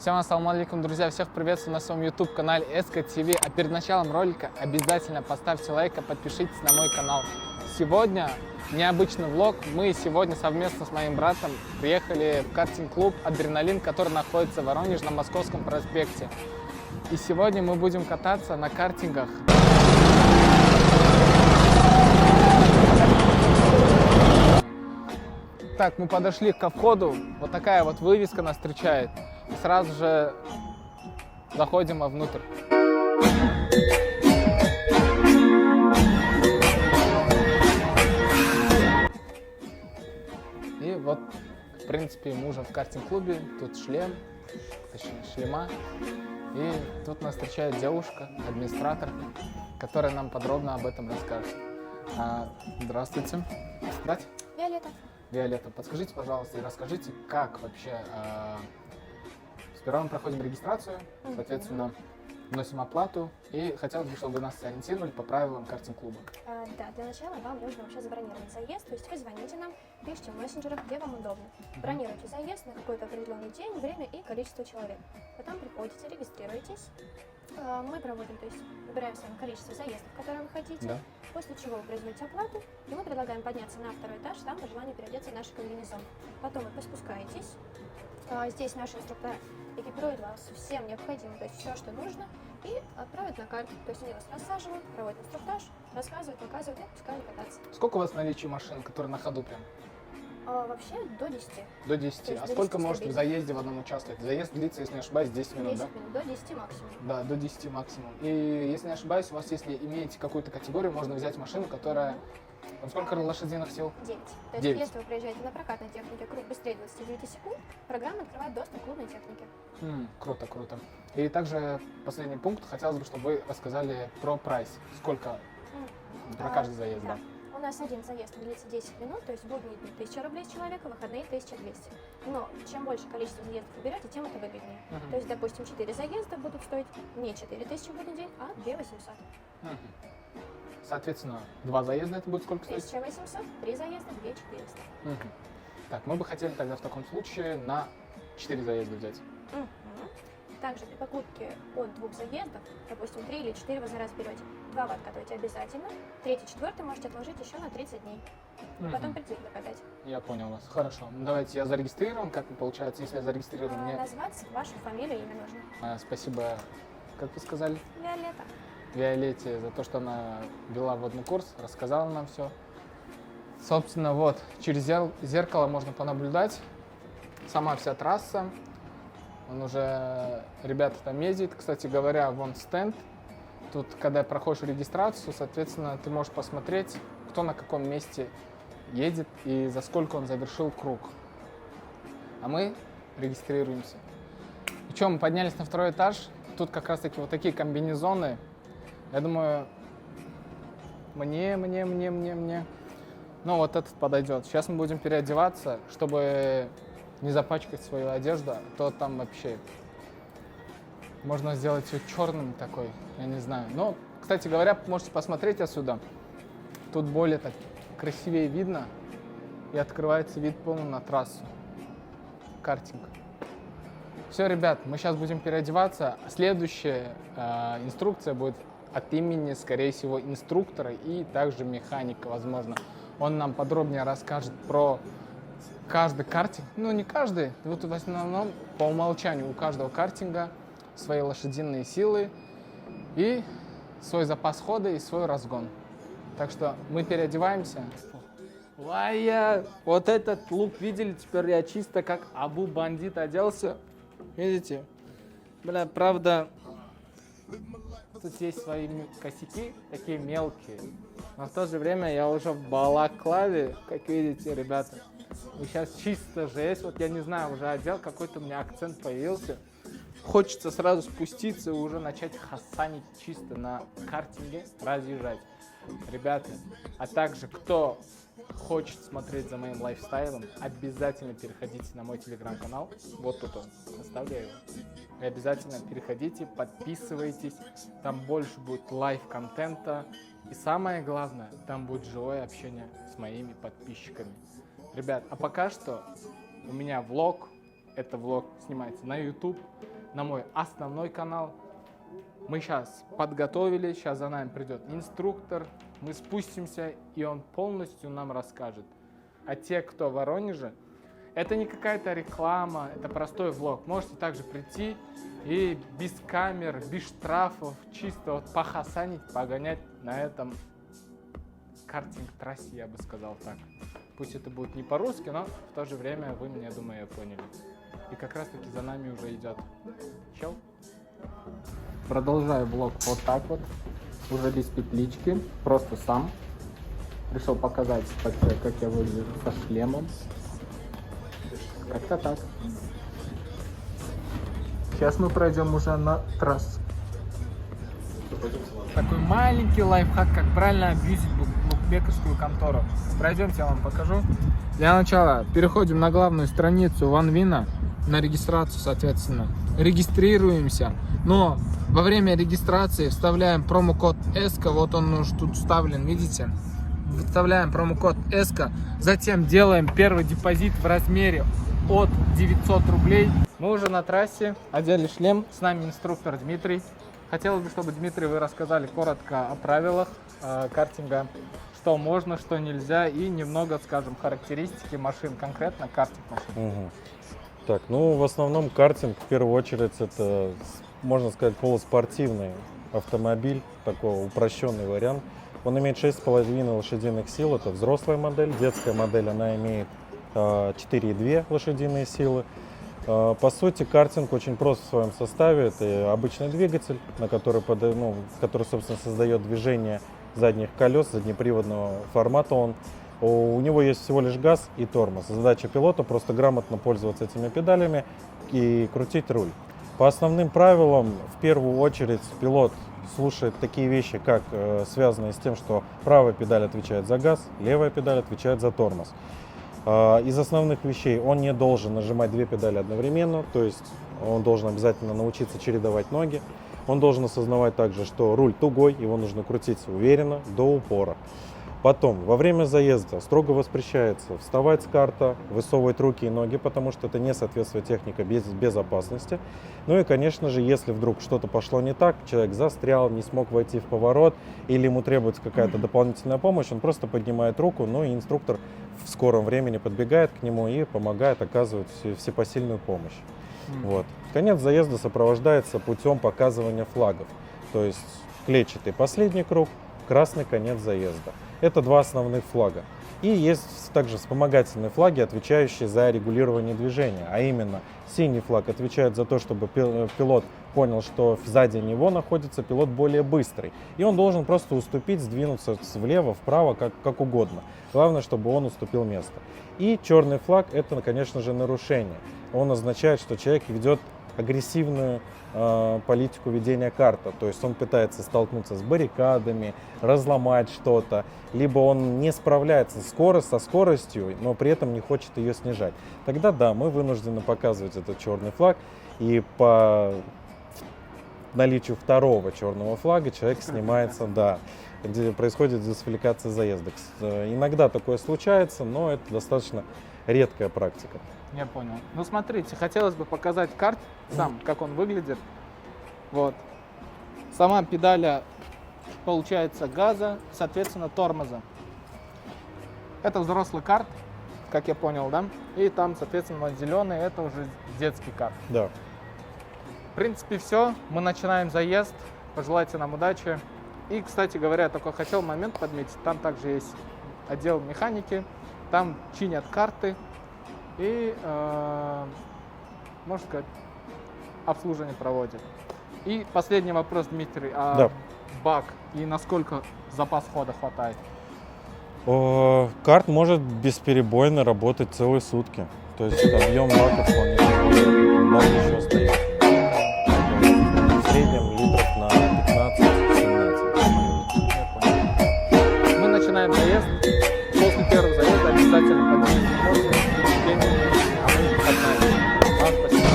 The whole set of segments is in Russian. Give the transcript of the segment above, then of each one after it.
Всем ассаламу алейкум, друзья, всех приветствую на своем YouTube канале SK TV. А перед началом ролика обязательно поставьте лайк и подпишитесь на мой канал. Сегодня необычный влог. Мы сегодня совместно с моим братом приехали в картинг-клуб «Адреналин», который находится в Воронеже на Московском проспекте. И сегодня мы будем кататься на картингах. Так, мы подошли ко входу, вот такая вот вывеска нас встречает. И сразу же заходим вовнутрь. И вот, в принципе, мы уже в картинг-клубе, тут шлем, точнее шлема. И тут нас встречает девушка, администратор, которая нам подробно об этом расскажет. Здравствуйте. Здравствуйте. Виолетта. Виолетта, подскажите, пожалуйста, и расскажите, как вообще... Сперва мы проходим регистрацию, соответственно, вносим оплату, и хотелось бы, чтобы вы нас ориентировали по правилам картинг-клуба. Да, для начала вам нужно вообще забронировать заезд, то есть вы звоните нам, пишите в мессенджерах, где вам удобно. Бронируйте заезд на какой-то определенный день, время и количество человек. Потом приходите, регистрируетесь. Мы проводим, то есть выбираем с вами количество заездов, которые вы хотите, Да. после чего вы производите оплату, и мы предлагаем подняться на второй этаж, там по желанию переодеться в наш комбинезон. Потом вы спускаетесь. Здесь наши инструктора экипируют вас всем необходимым, то есть все, что нужно, и отправят на карт. То есть они вас рассаживают, проводят инструктаж, рассказывают, показывают и отпускают кататься. Сколько у вас наличие машин, которые на ходу прям? Вообще до 10. До 10. То есть А до сколько 10 может в стабильно. заезде в одном участвовать? Заезд длится, если не ошибаюсь, 10 минут, 10 да? минут, до 10 максимум. Да, до 10 максимум. И если не ошибаюсь, у вас, если имеете какую-то категорию, можно взять машину, которая... Сколько лошадиных сил? 9. То есть 9. если вы приезжаете на прокатной технике круг быстрее 29 секунд, программа открывает доступ к клубной технике. Круто, круто. И также последний пункт. Хотелось бы, чтобы вы рассказали про прайс. Сколько про каждый заезд, да? У нас один заезд длится 10 минут, то есть будние дни 1000 рублей с человека, выходные 1200. Но чем больше количество заездов вы берете, тем это выгоднее. То есть, допустим, 4 заезда будут стоить не 4000 в будний день, а 2800. Соответственно, 2 заезда это будет сколько стоить? 1800, 3 заезда 2400. Так, мы бы хотели тогда в таком случае на 4 заезда взять. Также при покупке от 2 заездов, допустим, 3 или 4 вы за раз берете, 2 вы откатываете обязательно, 3-й, 4-й можете отложить еще на 30 дней. И потом прийти докатать. Я понял вас. Хорошо. Давайте я зарегистрирован. Как получается, если я зарегистрирован? Мне... Назвать вашу фамилию и имя нужно. Спасибо, как вы сказали? Виолетта. Виолетте за то, что она вела вводный курс, рассказала нам все. Собственно, вот, через зеркало можно понаблюдать. Сама вся трасса. Он уже, ребята там ездят. Кстати говоря, вон стенд. Тут, когда проходишь регистрацию, соответственно, ты можешь посмотреть, кто на каком месте едет и за сколько он завершил круг. А мы регистрируемся. И что, мы поднялись на второй этаж. Тут как раз таки вот такие комбинезоны. Я думаю, мне. Ну, вот этот подойдет. Сейчас мы будем переодеваться, чтобы не запачкать свою одежду, а то там вообще можно сделать все черным такой, я не знаю. Но, кстати говоря, можете посмотреть отсюда. Тут более так красивее видно и открывается вид полный на трассу. Картинг. Все, ребят, мы сейчас будем переодеваться. Следующая инструкция будет от имени, скорее всего, инструктора и также механика, возможно. Он нам подробнее расскажет про каждый картинг. Ну, не каждый, вот в основном по умолчанию у каждого картинга свои лошадиные силы и свой запас хода и свой разгон. Так что мы переодеваемся. Вая, вот этот лук видели? Теперь я чисто как Абу Бандит оделся. Видите? Бля, правда, тут есть свои косяки, такие мелкие. Но в то же время я уже в балаклаве, как видите, ребята. И сейчас чисто жесть. Вот я не знаю, уже одел, какой-то у меня акцент появился. Хочется сразу спуститься и уже начать хасанить чисто на картинге, разъезжать. Ребята, а также кто хочет смотреть за моим лайфстайлом, обязательно переходите на мой телеграм-канал. Вот тут он, оставляю его. И обязательно переходите, подписывайтесь. Там больше будет лайв-контента. И самое главное, там будет живое общение с моими подписчиками. Ребят, а пока что у меня влог. Это влог снимается на YouTube. на мой основной канал. Мы сейчас подготовили, сейчас за нами придет инструктор, мы спустимся, и он полностью нам расскажет. А те, кто в Воронеже, это не какая-то реклама, это простой влог. Можете также прийти и без камер, без штрафов, чисто вот похасанить, погонять на этом картинг-трассе, я бы сказал так. Пусть это будет не по-русски, но в то же время вы меня, думаю, поняли. И как раз таки за нами уже идет чел. Продолжаю влог вот так вот, уже без петлички, просто сам. Решил показать, как я выгляжу со шлемом. Как-то так. Сейчас мы пройдем уже на трассу. Такой маленький лайфхак, как правильно абьюзить букмекерскую контору. Пройдемте, я вам покажу. Для начала переходим на главную страницу OneWin, на регистрацию, соответственно. Регистрируемся, но во время регистрации вставляем промокод ESCO, вот он уже тут вставлен, видите? Вставляем промокод ESCO, затем делаем первый депозит в размере от 900 рублей. Мы уже на трассе, одели шлем, с нами инструктор Дмитрий. Хотелось бы, чтобы, Дмитрий, вы рассказали коротко о правилах картинга, что можно, что нельзя, и немного, скажем, характеристики машин, конкретно картинг машин. Угу. Так, ну в основном картинг в первую очередь это, можно сказать, полуспортивный автомобиль, такой упрощенный вариант. Он имеет 6,5 лошадиных сил, это взрослая модель, детская модель, она имеет 4,2 лошадиные силы. По сути, картинг очень прост в своем составе. Это обычный двигатель, который, собственно, создает движение задних колес, заднеприводного формата. У него есть всего лишь газ и тормоз. Задача пилота просто грамотно пользоваться этими педалями и крутить руль. По основным правилам, в первую очередь, пилот слушает такие вещи, как связанные с тем, что правая педаль отвечает за газ, левая педаль отвечает за тормоз. Из основных вещей он не должен нажимать две педали одновременно, то есть он должен обязательно научиться чередовать ноги. Он должен осознавать также, что руль тугой, его нужно крутить уверенно до упора. Потом, во время заезда строго воспрещается вставать с карта, высовывать руки и ноги, потому что это не соответствует технике безопасности. Ну и, конечно же, если вдруг что-то пошло не так, человек застрял, не смог войти в поворот или ему требуется какая-то дополнительная помощь, он просто поднимает руку, ну и инструктор в скором времени подбегает к нему и помогает, оказывать всепосильную помощь. Вот. Конец заезда сопровождается путем показывания флагов, то есть клетчатый последний круг, красный конец заезда. Это два основных флага. И есть также вспомогательные флаги, отвечающие за регулирование движения. А именно, синий флаг отвечает за то, чтобы пилот понял, что сзади него находится пилот более быстрый. И он должен просто уступить, сдвинуться влево, вправо, как угодно. Главное, чтобы он уступил место. И черный флаг – это, конечно же, нарушение. Он означает, что человек ведет агрессивную политику ведения карта, то есть он пытается столкнуться с баррикадами, разломать что-то, либо он не справляется со скоростью, но при этом не хочет ее снижать. Тогда да, мы вынуждены показывать этот черный флаг, и по наличию второго черного флага человек снимается, да, где происходит дисквалификация заезда. Иногда такое случается, но это достаточно редкая практика. Я понял. Ну смотрите, хотелось бы показать карт сам, как он выглядит. Вот. Сама педаля, получается, газа, соответственно, тормоза. Это взрослый карт, как я понял, да? И там, соответственно, вот зеленый, это уже детский карт. Да. В принципе, все. Мы начинаем заезд. Пожелайте нам удачи. И, кстати говоря, только хотел момент подметить. Там также есть отдел механики. Там чинят карты. И, можно сказать, обслуживание проводит. И последний вопрос, Дмитрий. Да. Бак и насколько запас хода хватает? Карт может бесперебойно работать целые сутки. То есть объем бака вполне бак еще остается. В среднем литров на 15-17. Мы начинаем заезд. После первого заезда обязательно поднимем эмоции, впечатления, а мы погнали. Вам спасибо.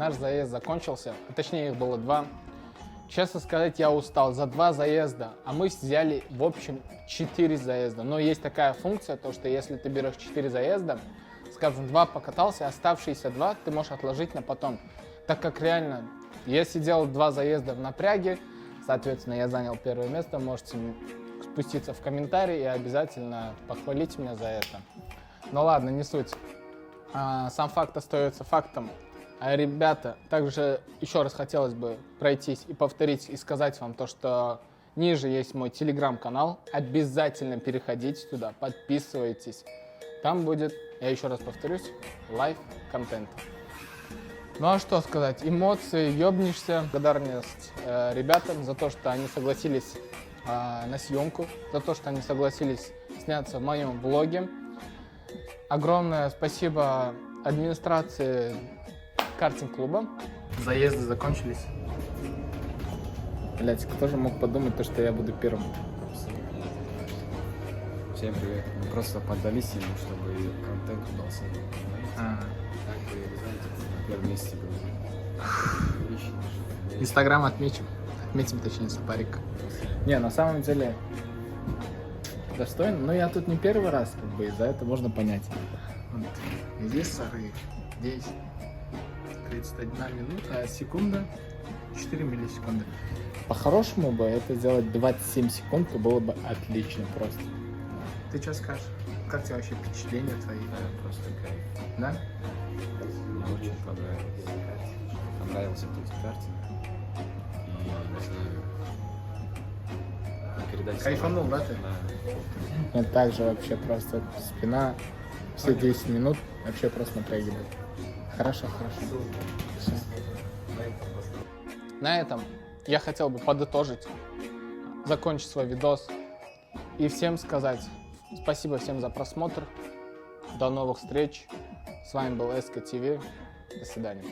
наш заезд закончился, а точнее их было 2. Честно сказать, я устал за 2 заезда, а мы взяли в общем 4 заезда. Но есть такая функция, то что если ты берешь 4 заезда, скажем, 2 покатался, оставшиеся 2 ты можешь отложить на потом. Так как реально, я сидел 2 заезда в напряге, соответственно, я занял первое место, можете спуститься в комментарии и обязательно похвалить меня за это. Ну ладно, не суть. Сам факт остается фактом. Ребята, также еще раз хотелось бы пройтись и повторить и сказать вам то, что ниже есть мой телеграм-канал. Обязательно переходите туда, подписывайтесь. Там будет, я еще раз повторюсь, лайв-контент. Ну а что сказать, эмоции, ёбнешься. Благодарность ребятам за то, что они согласились на съемку, за то, что они согласились сняться в моем влоге. Огромное спасибо администрации картинг-клуба. Заезды закончились. Блять, кто же мог подумать, то, что я буду первым? Всем привет. Мы просто поддались ему, чтобы контент удался. Так бы, знаете, на первом месте был. Инстаграм отметим. Отметим, точнее, сапарик. Не, на самом деле достойно, но я тут не первый раз, как бы, и за это можно понять. Вот. Здесь сары. Здесь 31 минута, а секунда 4 миллисекунды. По-хорошему бы это сделать 27 секунд, то было бы отлично просто. Ты что скажешь? Как тебе вообще впечатления твои? Да, просто кайф. Да? Мне очень понравилось. Понравился тут картинг. И, не знаю, передать... Кайфанул, да, ты? Да. Это также вообще просто спина все 10 минут вообще просто напряги был. Хорошо. Всё. На этом я хотел бы подытожить, закончить свой видос и всем сказать спасибо всем за просмотр. До новых встреч. С вами был СК ТВ. До свидания.